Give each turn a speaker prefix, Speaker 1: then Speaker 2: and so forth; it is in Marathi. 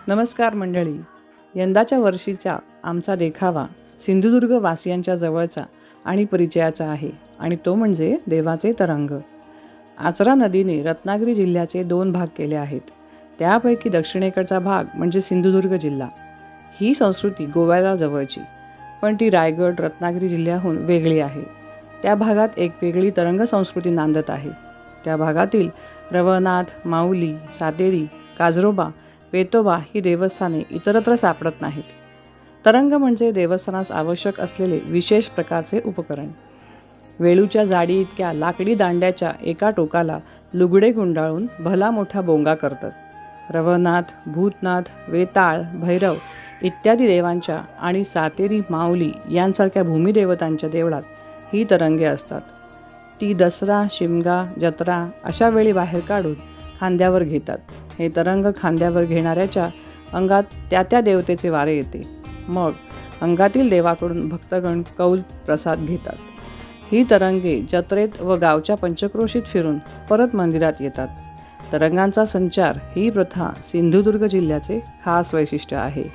Speaker 1: नमस्कार मंडळी. यंदाच्या वर्षीचा आमचा देखावा सिंधुदुर्ग वासियांच्या जवळचा आणि परिचयाचा आहे आणि तो म्हणजे देवाचे तरंग. आचरा नदीने रत्नागिरी जिल्ह्याचे 2 भाग केले आहेत. त्यापैकी दक्षिणेकडचा भाग म्हणजे सिंधुदुर्ग जिल्हा. ही संस्कृती गोव्याला जवळची, पण ती रायगड रत्नागिरी जिल्ह्याहून वेगळी आहे. त्या भागात एक वेगळी तरंग संस्कृती नांदत आहे. त्या भागातील रवनाथ, माऊली, सातेरी, काजरोबा, वेतोबा ही देवस्थाने इतरत्र सापडत नाहीत. तरंग म्हणजे देवस्थानास आवश्यक असलेले विशेष प्रकारचे उपकरण. वेळूच्या जाडी इतक्या लाकडी दांड्याच्या एका टोकाला लुगडे गुंडाळून भला मोठा बोंगा करतात. रवनाथ, भूतनाथ, वेताळ, भैरव इत्यादी देवांच्या आणि सातेरी, माऊली यांसारख्या भूमिदेवतांच्या देवळात ही तरंगे असतात. ती दसरा, शिमगा, जत्रा अशा वेळी बाहेर काढून खांद्यावर घेतात. हे तरंग खांद्यावर घेणाऱ्याच्या अंगात त्या त्या देवतेचे वारे येते. मग अंगातील देवाकडून भक्तगण कौल प्रसाद घेतात. ही तरंगे जत्रेत व गावच्या पंचक्रोशीत फिरून परत मंदिरात येतात. तरंगांचा संचार ही प्रथा सिंधुदुर्ग जिल्ह्याचे खास वैशिष्ट्य आहे.